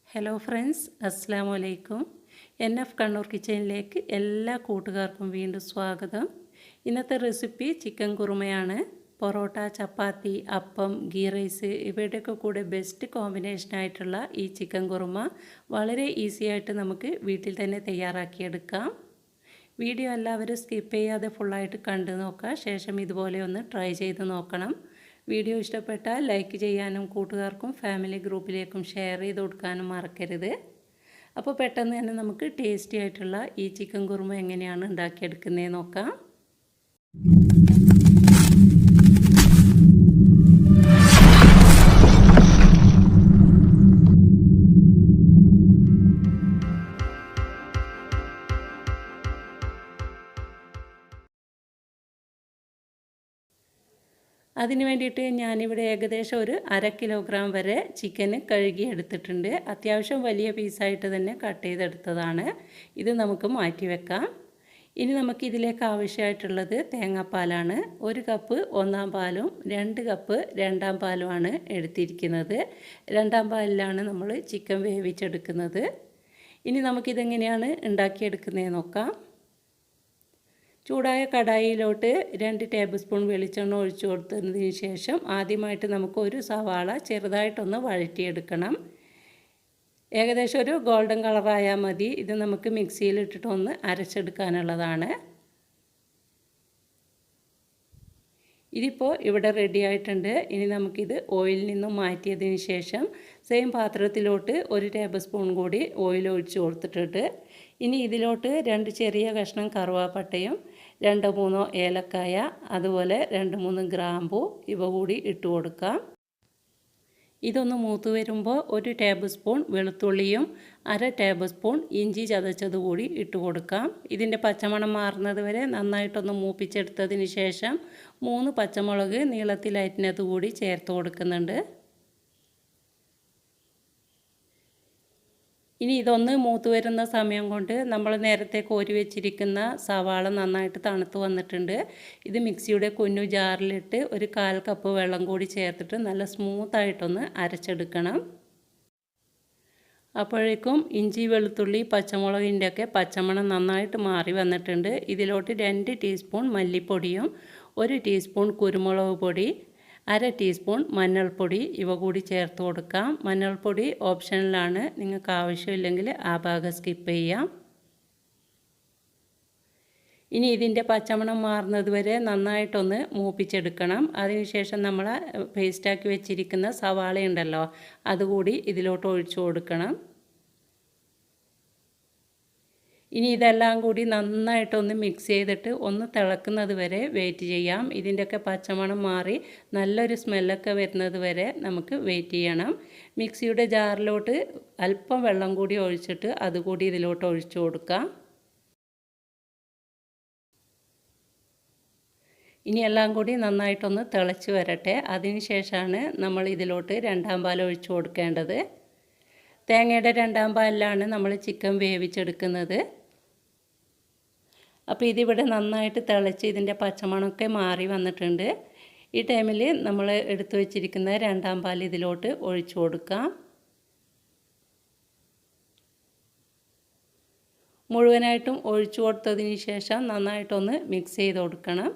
Hello friends, അസ്സാം വലൈക്കും. NF Kannur കിച്ചണിലേക്ക് എല്ലാ കൂട്ടുകാർക്കും വീണ്ടും സ്വാഗതം. ഇന്നത്തെ റെസിപ്പി ചിക്കൻ കുറുമയാണ്. പൊറോട്ട, ചപ്പാത്തി, അപ്പം, ഗീ റൈസ് ഇവയുടെയൊക്കെ കൂടെ ബെസ്റ്റ് കോമ്പിനേഷനായിട്ടുള്ള ഈ ചിക്കൻ കുറുമ വളരെ ഈസി ആയിട്ട് നമുക്ക് വീട്ടിൽ തന്നെ തയ്യാറാക്കിയെടുക്കാം. വീഡിയോ എല്ലാവരും സ്കിപ്പ് ചെയ്യാതെ ഫുള്ളായിട്ട് കണ്ടു നോക്കുക. ശേഷം ഇതുപോലെ ഒന്ന് ട്രൈ ചെയ്ത് നോക്കണം. വീഡിയോ ഇഷ്ടപ്പെട്ടാൽ ലൈക്ക് ചെയ്യാനും കൂട്ടുകാർക്കും ഫാമിലി ഗ്രൂപ്പിലേക്കും ഷെയർ ചെയ്ത് കൊടുക്കാനും മറക്കരുത്. അപ്പോൾ പെട്ടെന്ന് തന്നെ നമുക്ക് ടേസ്റ്റി ആയിട്ടുള്ള ഈ ചിക്കൻ കുറുമ എങ്ങനെയാണ് ഉണ്ടാക്കിയെടുക്കുന്നതെന്ന് നോക്കാം. അതിന് വേണ്ടിയിട്ട് ഞാനിവിടെ ഏകദേശം ഒരു 1/2 കിലോഗ്രാം വരെ ചിക്കന് കഴുകി എടുത്തിട്ടുണ്ട്. അത്യാവശ്യം വലിയ പീസായിട്ട് തന്നെ കട്ട് ചെയ്തെടുത്തതാണ്. ഇത് നമുക്ക് മാറ്റി വെക്കാം. ഇനി നമുക്കിതിലേക്ക് ആവശ്യമായിട്ടുള്ളത് തേങ്ങാപ്പാലാണ്. 1 കപ്പ് ഒന്നാം പാലും 2 കപ്പ് രണ്ടാം പാലുമാണ് എടുത്തിരിക്കുന്നത്. രണ്ടാം പാലിലാണ് നമ്മൾ ചിക്കൻ വേവിച്ചെടുക്കുന്നത്. ഇനി നമുക്കിതെങ്ങനെയാണ് ഉണ്ടാക്കിയെടുക്കുന്നതെന്ന് നോക്കാം. ചൂടായ കടായിയിലോട്ട് 2 ടേബിൾ സ്പൂൺ വെളിച്ചെണ്ണ ഒഴിച്ചു കൊടുത്തതിന് ശേഷം ആദ്യമായിട്ട് നമുക്ക് ഒരു സവാള ചെറുതായിട്ടൊന്ന് വഴറ്റിയെടുക്കണം. ഏകദേശം ഒരു ഗോൾഡൻ കളറായാൽ മതി. ഇത് നമുക്ക് മിക്സിയിലിട്ടിട്ടൊന്ന് അരച്ചെടുക്കാനുള്ളതാണ്. ഇതിപ്പോൾ ഇവിടെ റെഡി ആയിട്ടുണ്ട്. ഇനി നമുക്കിത് ഓയിലിൽ നിന്നും മാറ്റിയതിന് ശേഷം സെയിം പാത്രത്തിലോട്ട് 1 ടേബിൾ സ്പൂൺ കൂടി ഓയിൽ ഒഴിച്ച് കൊടുത്തിട്ടുണ്ട്. ഇനി ഇതിലോട്ട് 2 ചെറിയ കഷ്ണം കറുവാപ്പട്ടയും 2-3 ഏലക്കായ, അതുപോലെ 2-3 ഗ്രാമ്പൂ ഇവ കൂടി ഇട്ട് കൊടുക്കാം. ഇതൊന്ന് മൂത്ത് വരുമ്പോൾ 1 ടേബിൾ സ്പൂൺ വെളുത്തുള്ളിയും 1/2 ടേബിൾ സ്പൂൺ ഇഞ്ചി ചതച്ചത് കൂടി ഇട്ട് കൊടുക്കാം. ഇതിൻ്റെ പച്ചമണം മാറുന്നത് വരെ നന്നായിട്ടൊന്ന് മൂപ്പിച്ചെടുത്തതിന് ശേഷം 3 പച്ചമുളക് നീളത്തിൽ അരിഞ്ഞത് കൂടി ചേർത്ത് കൊടുക്കുന്നുണ്ട്. ഇനി ഇതൊന്ന് മൂത്ത് വരുന്ന സമയം കൊണ്ട് നമ്മൾ നേരത്തെ കോരി വെച്ചിരിക്കുന്ന സവാള നന്നായിട്ട് തണുത്ത് വന്നിട്ടുണ്ട്. ഇത് മിക്സിയുടെ കുഞ്ഞു ജാറിലിട്ട് ഒരു 1/4 കപ്പ് വെള്ളം കൂടി ചേർത്തിട്ട് നല്ല സ്മൂത്തായിട്ടൊന്ന് അരച്ചെടുക്കണം. അപ്പോഴേക്കും ഇഞ്ചി, വെളുത്തുള്ളി, പച്ചമുളകിൻ്റെയൊക്കെ പച്ചമണം നന്നായിട്ട് മാറി വന്നിട്ടുണ്ട്. ഇതിലോട്ട് 2 ടീസ്പൂൺ മല്ലിപ്പൊടിയും 1 ടീസ്പൂൺ കുരുമുളക് പൊടി, 1/2 ടീസ്പൂൺ മഞ്ഞൾപ്പൊടി ഇവ കൂടി ചേർത്ത് കൊടുക്കാം. മഞ്ഞൾപ്പൊടി ഓപ്ഷണലാണ്. നിങ്ങൾക്ക് ആവശ്യമില്ലെങ്കിൽ ആ ഭാഗം സ്കിപ്പ് ചെയ്യാം. ഇനി ഇതിൻ്റെ പച്ചമണം മാറുന്നത് വരെ നന്നായിട്ടൊന്ന് മൂപ്പിച്ചെടുക്കണം. അതിനുശേഷം നമ്മൾ പേസ്റ്റാക്കി വെച്ചിരിക്കുന്ന സവാള ഉണ്ടല്ലോ, അതുകൂടി ഇതിലോട്ട് ഒഴിച്ചു കൊടുക്കണം. ഇനി ഇതെല്ലാം കൂടി നന്നായിട്ടൊന്ന് മിക്സ് ചെയ്തിട്ട് ഒന്ന് തിളക്കുന്നത് വരെ വെയിറ്റ് ചെയ്യാം. ഇതിൻ്റെയൊക്കെ പച്ചമണം മാറി നല്ലൊരു സ്മെല്ലൊക്കെ വരുന്നത് വരെ നമുക്ക് വെയിറ്റ് ചെയ്യണം. മിക്സിയുടെ ജാറിലോട്ട് അല്പം വെള്ളം കൂടി ഒഴിച്ചിട്ട് അതുകൂടി ഇതിലോട്ട് ഒഴിച്ചു കൊടുക്കാം. ഇനി എല്ലാം കൂടി നന്നായിട്ടൊന്ന് തിളച്ച് വരട്ടെ. അതിന് ശേഷമാണ് നമ്മൾ ഇതിലോട്ട് രണ്ടാം പാൽ ഒഴിച്ചു കൊടുക്കേണ്ടത്. തേങ്ങയുടെ രണ്ടാം പാലിലാണ് നമ്മൾ ചിക്കൻ വേവിച്ചെടുക്കുന്നത്. അപ്പോൾ ഇതിവിടെ നന്നായിട്ട് തിളച്ച് ഇതിൻ്റെ പച്ചമണമൊക്കെ മാറി വന്നിട്ടുണ്ട്. ഈ ടൈമിൽ നമ്മൾ എടുത്തു വച്ചിരിക്കുന്ന രണ്ടാം പാൽ ഇതിലോട്ട് ഒഴിച്ചു കൊടുക്കാം. മുഴുവനായിട്ടും ഒഴിച്ചു കൊടുത്തതിന് ശേഷം നന്നായിട്ടൊന്ന് മിക്സ് ചെയ്ത് കൊടുക്കണം.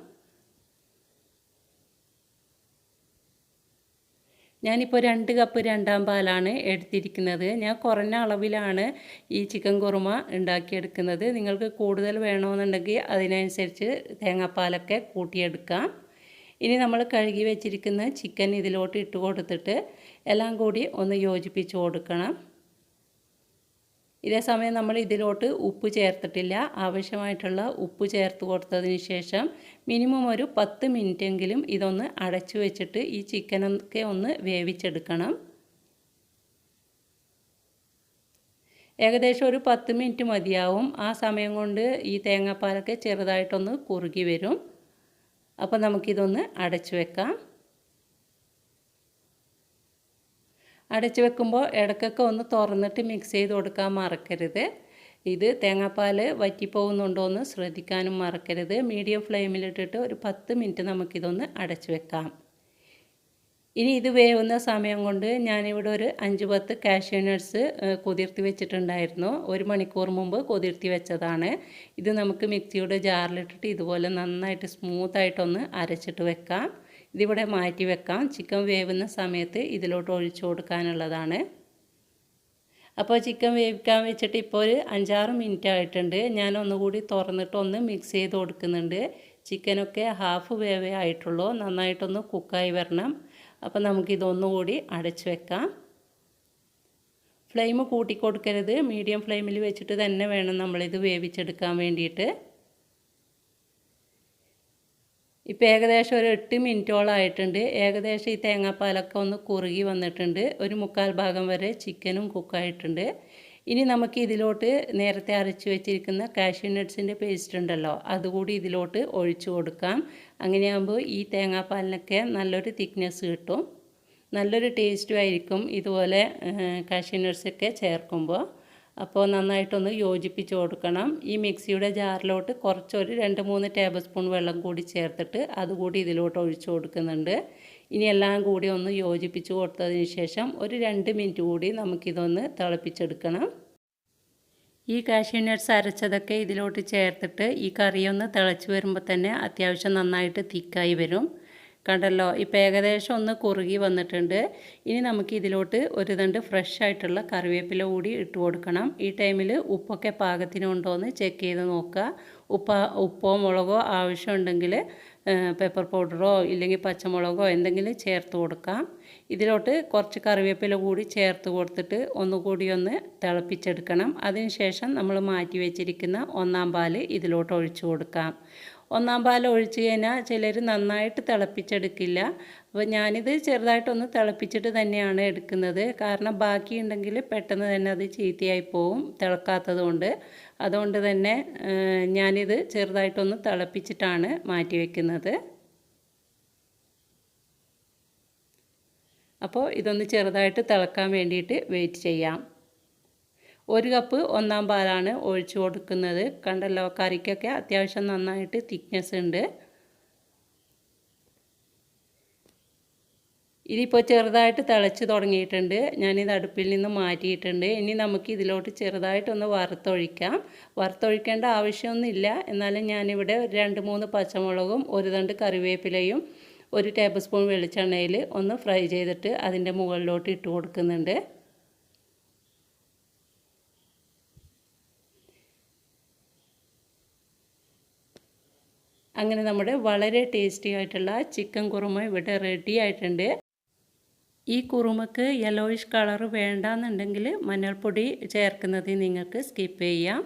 ഞാനിപ്പോൾ 2 കപ്പ് രണ്ടാം പാലാണ് എടുത്തിരിക്കുന്നത്. ഞാൻ കുറഞ്ഞ അളവിലാണ് ഈ ചിക്കൻ കുറുമ ഉണ്ടാക്കിയെടുക്കുന്നത്. നിങ്ങൾക്ക് കൂടുതൽ വേണമെന്നുണ്ടെങ്കിൽ അതിനനുസരിച്ച് തേങ്ങാപ്പാലൊക്കെ കൂട്ടിയെടുക്കാം. ഇനി നമ്മൾ കഴുകി വെച്ചിരിക്കുന്ന ചിക്കൻ ഇതിലോട്ട് ഇട്ട് കൊടുത്തിട്ട് എല്ലാം കൂടി ഒന്ന് യോജിപ്പിച്ച് കൊടുക്കണം. ഇതേ സമയം നമ്മൾ ഇതിലോട്ട് ഉപ്പ് ചേർത്തിട്ടില്ല. ആവശ്യമായിട്ടുള്ള ഉപ്പ് ചേർത്ത് കൊടുത്തതിന് ശേഷം മിനിമം ഒരു 10 മിനിറ്റെങ്കിലും ഇതൊന്ന് അടച്ചു വെച്ചിട്ട് ഈ ചിക്കനൊക്കെ ഒന്ന് വേവിച്ചെടുക്കണം. ഏകദേശം ഒരു 10 മിനിറ്റ് മതിയാവും. ആ സമയം കൊണ്ട് ഈ തേങ്ങാപ്പാലൊക്കെ ചെറുതായിട്ടൊന്ന് കുറുകി വരും. അപ്പോൾ നമുക്കിതൊന്ന് അടച്ചു വെക്കാം. അടച്ചു വെക്കുമ്പോൾ ഇടയ്ക്കൊക്കെ ഒന്ന് തുറന്നിട്ട് മിക്സ് ചെയ്ത് കൊടുക്കാൻ മറക്കരുത്. ഇത് തേങ്ങാപ്പാൽ വറ്റിപ്പോകുന്നുണ്ടോ എന്ന് ശ്രദ്ധിക്കാനും മറക്കരുത്. മീഡിയം ഫ്ലെയിമിലിട്ടിട്ട് ഒരു 10 മിനിറ്റ് നമുക്കിതൊന്ന് അടച്ചു വെക്കാം. ഇനി ഇത് വേവുന്ന സമയം കൊണ്ട് ഞാനിവിടെ ഒരു 5-10 കാഷ്യൂ നട്ട്സ് കുതിർത്തി വെച്ചിട്ടുണ്ടായിരുന്നു. 1 മണിക്കൂർ മുമ്പ് കുതിർത്തി വെച്ചതാണ്. ഇത് നമുക്ക് മിക്സിയുടെ ജാറിലിട്ടിട്ട് ഇതുപോലെ നന്നായിട്ട് സ്മൂത്തായിട്ടൊന്ന് അരച്ചിട്ട് വെക്കാം. ഇതിവിടെ മാറ്റി വെക്കാം. ചിക്കൻ വേവുന്ന സമയത്ത് ഇതിലോട്ട് ഒഴിച്ചു കൊടുക്കാനുള്ളതാണ്. അപ്പോൾ ചിക്കൻ വേവിക്കാൻ വെച്ചിട്ട് ഇപ്പോൾ ഒരു 5-6 മിനിറ്റ് ആയിട്ടുണ്ട്. ഞാൻ ഒന്നുകൂടി തുറന്നിട്ട് ഒന്ന് മിക്സ് ചെയ്ത് കൊടുക്കുന്നുണ്ട്. ചിക്കനൊക്കെ ഹാഫ് വേവേ ആയിട്ടുള്ളൂ. നന്നായിട്ടൊന്ന് കുക്കായി വരണം. അപ്പോൾ നമുക്കിതൊന്നുകൂടി അടച്ചു വെക്കാം. ഫ്ലെയിം കൂട്ടി കൊടുക്കരുത്. മീഡിയം ഫ്ലെയിമിൽ വെച്ചിട്ട് തന്നെ വേണം നമ്മളിത് വേവിച്ചെടുക്കാൻ വേണ്ടിയിട്ട്. ഇപ്പോൾ ഏകദേശം ഒരു 8 മിനിറ്റോളം ആയിട്ടുണ്ട്. ഏകദേശം ഈ തേങ്ങാപ്പാലൊക്കെ ഒന്ന് കുറുകി വന്നിട്ടുണ്ട്. ഒരു 1/4 ഭാഗം വരെ ചിക്കനും കുക്കായിട്ടുണ്ട്. ഇനി നമുക്ക് ഇതിലോട്ട് നേരത്തെ അരച്ച് വെച്ചിരിക്കുന്ന കാഷ്യൂ നട്ട്സിൻ്റെ പേസ്റ്റ് ഉണ്ടല്ലോ, അതുകൂടി ഇതിലോട്ട് ഒഴിച്ചു കൊടുക്കാം. അങ്ങനെയാകുമ്പോൾ ഈ തേങ്ങാപ്പാലിനൊക്കെ നല്ലൊരു തിക്നെസ് കിട്ടും. നല്ലൊരു ടേസ്റ്റും ആയിരിക്കും ഇതുപോലെ കാഷ്യൂ നട്ട്സൊക്കെ ചേർക്കുമ്പോൾ. അപ്പോൾ നന്നായിട്ടൊന്ന് യോജിപ്പിച്ച് കൊടുക്കണം. ഈ മിക്സിയുടെ ജാറിലോട്ട് കുറച്ചൊരു 2-3 ടേബിൾ സ്പൂൺ വെള്ളം കൂടി ചേർത്തിട്ട് അതുകൂടി ഇതിലോട്ട് ഒഴിച്ചു കൊടുക്കുന്നുണ്ട്. ഇനി എല്ലാം കൂടി ഒന്ന് യോജിപ്പിച്ച് കൊടുത്തതിന് ശേഷം ഒരു 2 മിനിറ്റ് കൂടി നമുക്കിതൊന്ന് തിളപ്പിച്ചെടുക്കണം. ഈ കാഷ്യൂ നട്ട്സ് അരച്ചതൊക്കെ ഇതിലോട്ട് ചേർത്തിട്ട് ഈ കറിയൊന്ന് തിളച്ച് വരുമ്പോൾ തന്നെ അത്യാവശ്യം നന്നായിട്ട് തിക്കായി വരും. കണ്ടല്ലോ, ഇപ്പോൾ ഏകദേശം ഒന്ന് കുറുകി വന്നിട്ടുണ്ട്. ഇനി നമുക്ക് ഇതിലോട്ട് ഒരു തണ്ട് ഫ്രഷ് ആയിട്ടുള്ള കറിവേപ്പില കൂടി ഇട്ട് കൊടുക്കണം. ഈ ടൈമിൽ ഉപ്പൊക്കെ പാകത്തിനുണ്ടോ എന്ന് ചെക്ക് ചെയ്ത് നോക്കുക. ഉപ്പോ മുളകോ ആവശ്യമുണ്ടെങ്കിൽ പെപ്പർ പൗഡറോ ഇല്ലെങ്കിൽ പച്ചമുളകോ എന്തെങ്കിലും ചേർത്ത് കൊടുക്കാം. ഇതിലോട്ട് കുറച്ച് കറിവേപ്പില കൂടി ചേർത്ത് കൊടുത്തിട്ട് ഒന്നുകൂടി ഒന്ന് തിളപ്പിച്ചെടുക്കണം. അതിനുശേഷം നമ്മൾ മാറ്റി വെച്ചിരിക്കുന്ന 1-ാം പാല് ഇതിലോട്ട് ഒഴിച്ചു കൊടുക്കാം. 1-ാം പാൽ ഒഴിച്ച് കഴിഞ്ഞാൽ ചിലർ നന്നായിട്ട് തിളപ്പിച്ചെടുക്കില്ല. അപ്പോൾ ഞാനിത് ചെറുതായിട്ടൊന്ന് തിളപ്പിച്ചിട്ട് തന്നെയാണ് എടുക്കുന്നത്. കാരണം ബാക്കിയുണ്ടെങ്കിൽ പെട്ടെന്ന് തന്നെ അത് ചീത്തയായി പോവും തിളക്കാത്തത് കൊണ്ട്. അതുകൊണ്ട് തന്നെ ഞാനിത് ചെറുതായിട്ടൊന്ന് തിളപ്പിച്ചിട്ടാണ് മാറ്റി വയ്ക്കുന്നത്. അപ്പോൾ ഇതൊന്ന് ചെറുതായിട്ട് തിളക്കാൻ വേണ്ടിയിട്ട് വെയിറ്റ് ചെയ്യാം. 1 കപ്പ് 1-ാം പാലാണ് ഒഴിച്ചു കൊടുക്കുന്നത്. കണ്ടല്ലോ, കറിക്കൊക്കെ അത്യാവശ്യം നന്നായിട്ട് തിക്നെസ് ഉണ്ട്. ഇതിപ്പോൾ ചെറുതായിട്ട് തിളച്ച് തുടങ്ങിയിട്ടുണ്ട്. ഞാനിത് അടുപ്പിൽ നിന്ന് മാറ്റിയിട്ടുണ്ട്. ഇനി നമുക്ക് ഇതിലോട്ട് ചെറുതായിട്ടൊന്ന് വറുത്തൊഴിക്കാം. വറുത്തൊഴിക്കേണ്ട ആവശ്യമൊന്നുമില്ല. എന്നാലും ഞാനിവിടെ 2-3 പച്ചമുളകും 1 തണ്ട് കറിവേപ്പിലയും 1 ടേബിൾ സ്പൂൺ വെളിച്ചെണ്ണയിൽ ഒന്ന് ഫ്രൈ ചെയ്തിട്ട് അതിൻ്റെ മുകളിലോട്ട് ഇട്ട് കൊടുക്കുന്നുണ്ട്. അങ്ങനെ നമ്മുടെ വളരെ ടേസ്റ്റി ആയിട്ടുള്ള ചിക്കൻ കുറുമ ഇവിടെ റെഡി ആയിട്ടുണ്ട്. ഈ കുറുമക്ക് യെല്ലോയിഷ് കളർ വേണ്ടാന്നുണ്ടെങ്കിൽ മഞ്ഞൾപ്പൊടി ചേർക്കുന്നത് നിങ്ങൾക്ക് സ്കിപ്പ് ചെയ്യാം.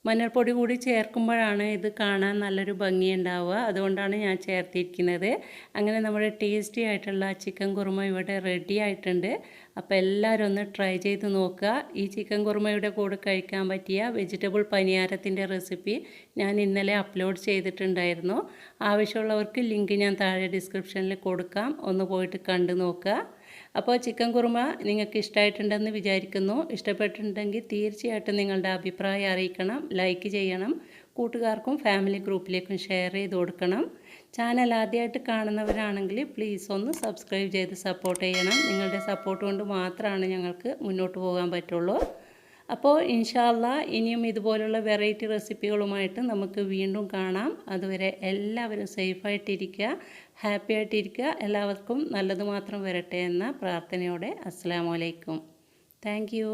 മഞ്ഞൾപ്പൊടി കൂടി ചേർക്കുമ്പോഴാണ് ഇത് കാണാൻ നല്ലൊരു ഭംഗിയുണ്ടാവുക. അതുകൊണ്ടാണ് ഞാൻ ചേർത്തിരിക്കുന്നത്. അങ്ങനെ നമ്മുടെ ടേസ്റ്റി ആയിട്ടുള്ള ചിക്കൻ കുറുമ ഇവിടെ റെഡി ആയിട്ടുണ്ട്. അപ്പോൾ എല്ലാവരും ഒന്ന് ട്രൈ ചെയ്ത് നോക്കുക. ഈ ചിക്കൻ കുറുമയുടെ കൂടെ കഴിക്കാൻ പറ്റിയ വെജിറ്റബിൾ പനിയാരത്തിൻ്റെ റെസിപ്പി ഞാൻ ഇന്നലെ അപ്ലോഡ് ചെയ്തിട്ടുണ്ടായിരുന്നു. ആവശ്യമുള്ളവർക്ക് ലിങ്ക് ഞാൻ താഴെ ഡിസ്ക്രിപ്ഷനിൽ കൊടുക്കാം. ഒന്ന് പോയിട്ട് കണ്ടു നോക്കുക. അപ്പോൾ ചിക്കൻ കുറുമ നിങ്ങൾക്ക് ഇഷ്ടമായിട്ടുണ്ടെന്ന് വിചാരിക്കുന്നു. ഇഷ്ടപ്പെട്ടിട്ടുണ്ടെങ്കിൽ തീർച്ചയായിട്ടും നിങ്ങളുടെ അഭിപ്രായം അറിയിക്കണം. ലൈക്ക് ചെയ്യണം. കൂട്ടുകാർക്കും ഫാമിലി ഗ്രൂപ്പിലേക്കും ഷെയർ ചെയ്ത് കൊടുക്കണം. ചാനൽ ആദ്യമായിട്ട് കാണുന്നവരാണെങ്കിൽ പ്ലീസ് ഒന്ന് സബ്സ്ക്രൈബ് ചെയ്ത് സപ്പോർട്ട് ചെയ്യണം. നിങ്ങളുടെ സപ്പോർട്ട് കൊണ്ട് മാത്രമാണ് ഞങ്ങൾക്ക് മുന്നോട്ട് പോകാൻ പറ്റുള്ളൂ. അപ്പോൾ ഇൻഷാ അല്ലാഹ് ഇനിയും ഇതുപോലുള്ള വെറൈറ്റി റെസിപ്പികളുമായിട്ട് നമുക്ക് വീണ്ടും കാണാം. അതുവരെ എല്ലാവരും സേഫായിട്ടിരിക്കുക, ഹാപ്പി ആയിട്ടിരിക്കുക. എല്ലാവർക്കും നല്ലത് മാത്രം വരട്ടെ എന്ന പ്രാർത്ഥനയോടെ അസ്സലാമു അലൈക്കും. Thank you.